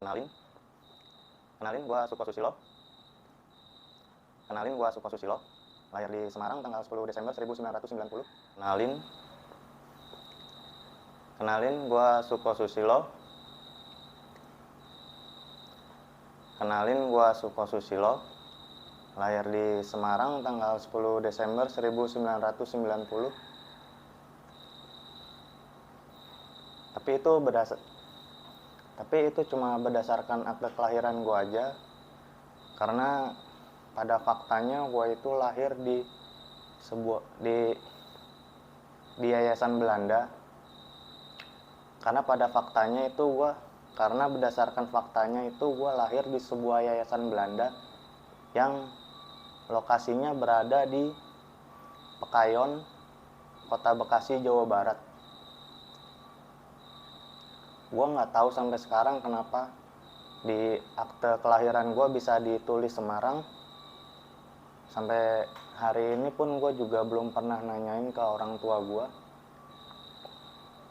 Kenalin, kenalin gua Suko Susilo. Kenalin gua Suko Susilo. Lahir di Semarang tanggal 10 Desember 1990. Kenalin gua Suko Susilo. Kenalin gua Suko Susilo. Lahir di Semarang tanggal 10 Desember 1990. Tapi itu cuma berdasarkan akte kelahiran gue aja, karena pada faktanya gue itu lahir di yayasan Belanda. Karena berdasarkan faktanya itu gue lahir di sebuah yayasan Belanda yang lokasinya berada di Pekayon, Kota Bekasi, Jawa Barat. Gue nggak tahu sampai sekarang kenapa di akte kelahiran gue bisa ditulis Semarang. Sampai hari ini pun gue juga belum pernah nanyain ke orang tua gue.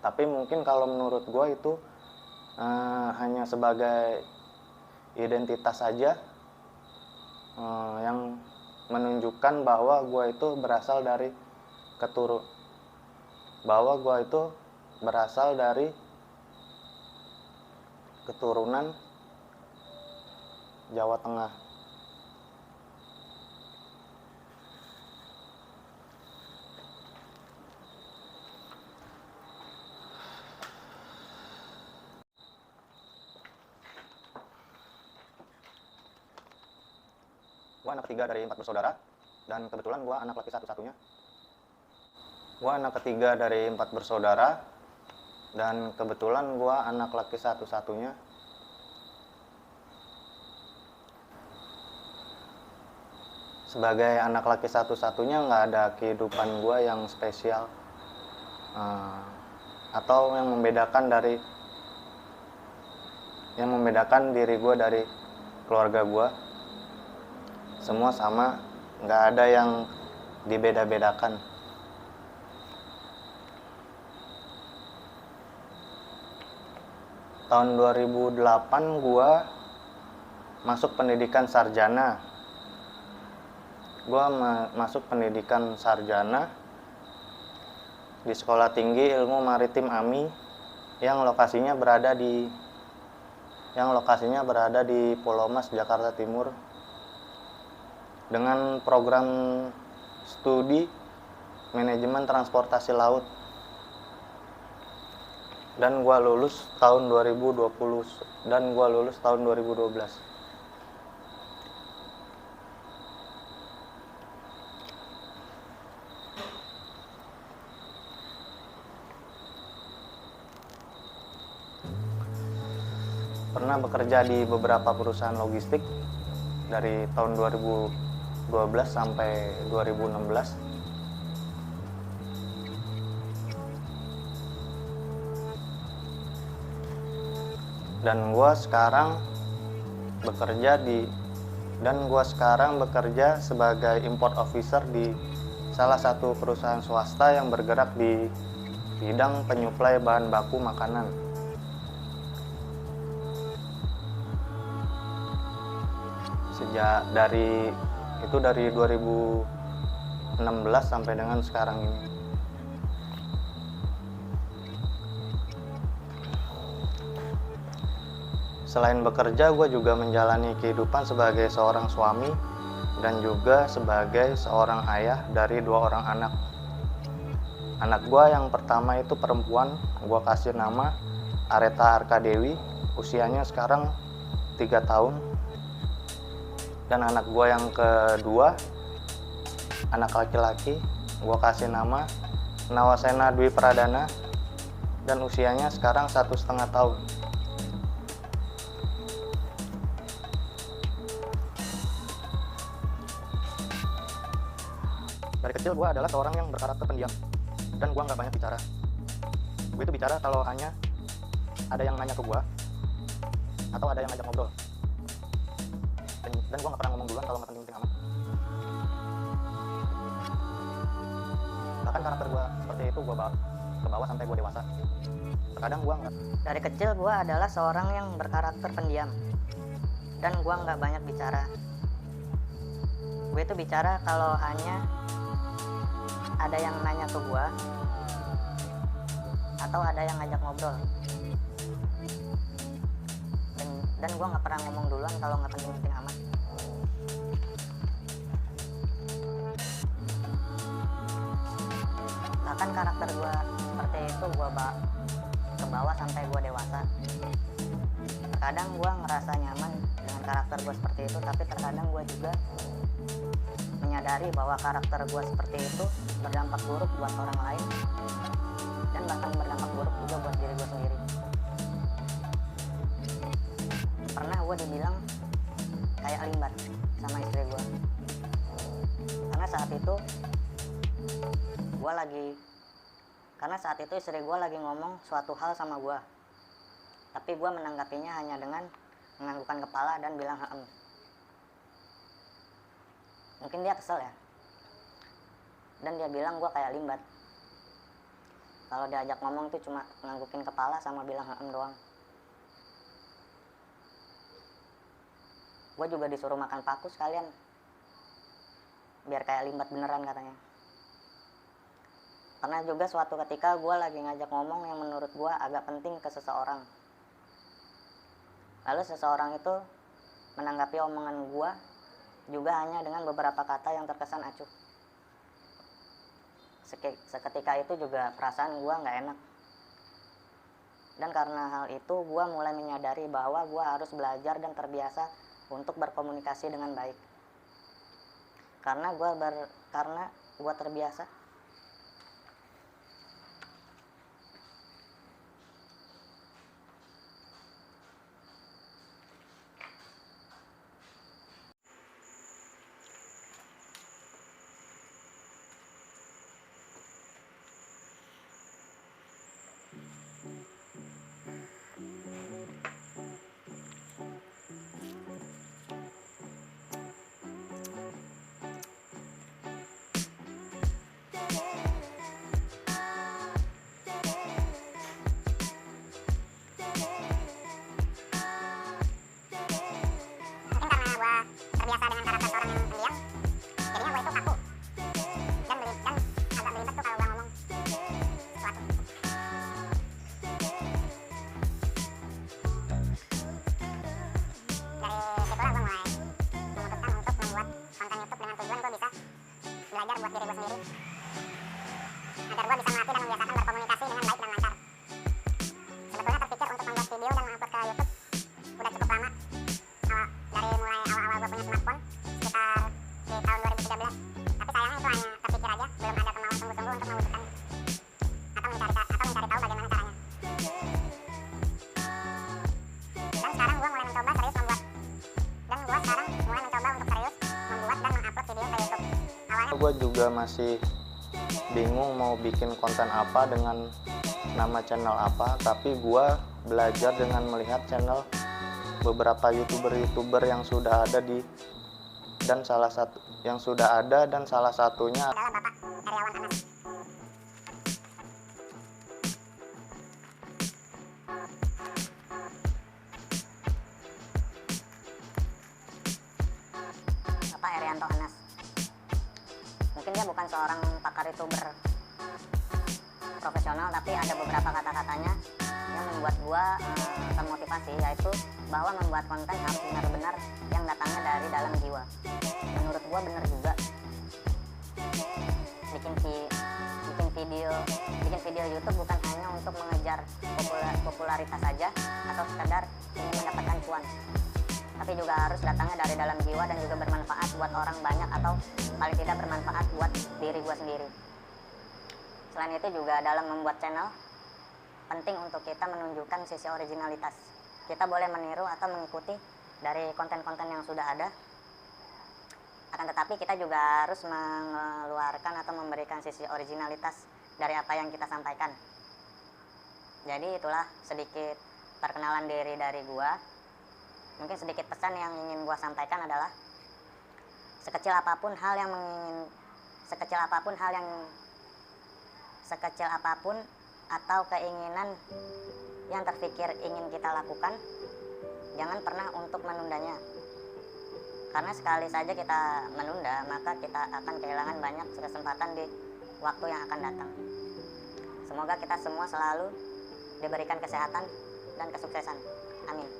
Tapi mungkin kalau menurut gue itu hanya sebagai identitas saja, yang menunjukkan bahwa gue itu berasal dari keturunan Jawa Tengah. Gue anak ketiga dari 4 bersaudara, dan kebetulan gue anak laki satu-satunya. Gue anak ketiga dari 4 bersaudara, dan kebetulan gue anak laki satu-satunya. Sebagai anak laki satu-satunya nggak ada kehidupan gue yang spesial, atau yang membedakan diri gue dari keluarga gue. Semua sama, nggak ada yang dibeda-bedakan. Tahun 2008 gue masuk pendidikan sarjana. Masuk pendidikan sarjana di Sekolah Tinggi Ilmu Maritim AMI yang lokasinya berada di Pulau Mas, Jakarta Timur, dengan program studi manajemen transportasi laut. Dan gua lulus tahun 2012. Pernah bekerja di beberapa perusahaan logistik dari tahun 2012 sampai 2016. Dan gue sekarang bekerja sebagai import officer di salah satu perusahaan swasta yang bergerak di bidang penyuplai bahan baku makanan. Dari 2016 sampai dengan sekarang ini. Selain bekerja, gue juga menjalani kehidupan sebagai seorang suami dan juga sebagai seorang ayah dari 2 orang anak. Anak gue yang pertama itu perempuan, gue kasih nama Areta Arkadewi, usianya sekarang 3 tahun. Dan anak gue yang kedua, anak laki-laki, gue kasih nama Nawasena Dwi Pradana, dan usianya sekarang 1,5 tahun. Dari kecil gue adalah seorang yang berkarakter pendiam, dan gue nggak banyak bicara. Gue itu bicara kalau hanya ada yang nanya ke gue, atau ada yang ngajak ngobrol. Dan gue nggak pernah ngomong duluan kalau nggak penting-penting amat. Bahkan karakter gue seperti itu gue ke bawah sampai gue dewasa. Terkadang gue nggak. Dari kecil gue adalah seorang yang berkarakter pendiam dan gue nggak banyak bicara. Gue itu bicara kalau hanya ada yang nanya ke gue atau ada yang ngajak ngobrol. Dan gue nggak pernah ngomong duluan kalau nggak penting-penting amat. Bahkan karakter gue seperti itu gue ke bawah sampai gue dewasa. Terkadang gue ngerasa nyaman dengan karakter gue seperti itu, tapi terkadang gue juga menyadari bahwa karakter gue seperti itu berdampak buruk buat orang lain dan bahkan berdampak buruk juga buat diri gue sendiri. Pernah gue dibilang kayak limbat sama istri gue, karena saat itu istri gue lagi ngomong suatu hal sama gue, tapi gue menanggapinya hanya dengan menganggukkan kepala dan bilang "Heem". Mungkin dia kesel ya, dan dia bilang gue kayak limbat. Kalau diajak ngomong tuh cuma nganggukin kepala sama bilang "Heem" doang. Gue juga disuruh makan paku sekalian, biar kayak limbat beneran katanya. Pernah juga suatu ketika gue lagi ngajak ngomong yang menurut gue agak penting ke seseorang. Lalu seseorang itu menanggapi omongan gue juga hanya dengan beberapa kata yang terkesan acuh. Seketika itu juga perasaan gue gak enak. Dan karena hal itu gue mulai menyadari bahwa gue harus belajar dan terbiasa untuk berkomunikasi dengan baik. Karena gue terbiasa belajar buat diri gue sendiri agar gue bisa melatih dan membiasakan berkomunikasi dengan baik dan lancar. Sebetulnya terpikir untuk membuat video dan mengupload ke YouTube udah cukup lama, dari mulai awal-awal gue punya smartphone sekitar di tahun 2013. Tapi sayangnya itu hanya terpikir aja, belum ada kemauan sungguh-sungguh untuk mewujudkan atau mencari tahu bagaimana caranya. Dan sekarang gue mulai mencoba untuk serius membuat dan mengupload video ke YouTube. Gue juga masih bingung mau bikin konten apa dengan nama channel apa, tapi gue belajar dengan melihat channel beberapa youtuber yang sudah ada dan salah satunya adalah Bapak Heriawan Anas. Bapak Herianto Anas. Mungkin dia bukan seorang pakar youtuber profesional, tapi ada beberapa kata-katanya yang membuat gua termotivasi, yaitu bahwa membuat konten harus benar-benar yang datangnya dari dalam jiwa. Menurut gua benar juga. Bikin video YouTube bukan hanya untuk mengejar popularitas saja atau sekedar ingin mendapatkan cuan, tapi juga harus datangnya dari dalam jiwa dan juga bermanfaat buat orang banyak atau paling tidak bermanfaat buat diri gue sendiri. Selain itu juga dalam membuat channel penting untuk kita menunjukkan sisi originalitas. Kita boleh meniru atau mengikuti dari konten-konten yang sudah ada, akan tetapi kita juga harus mengeluarkan atau memberikan sisi originalitas dari apa yang kita sampaikan. Jadi itulah sedikit perkenalan diri dari gua. Mungkin sedikit pesan yang ingin gua sampaikan adalah sekecil apapun hal atau keinginan yang terpikir ingin kita lakukan, jangan pernah untuk menundanya. Karena sekali saja kita menunda, maka kita akan kehilangan banyak kesempatan di waktu yang akan datang. Semoga kita semua selalu diberikan kesehatan dan kesuksesan. Amin.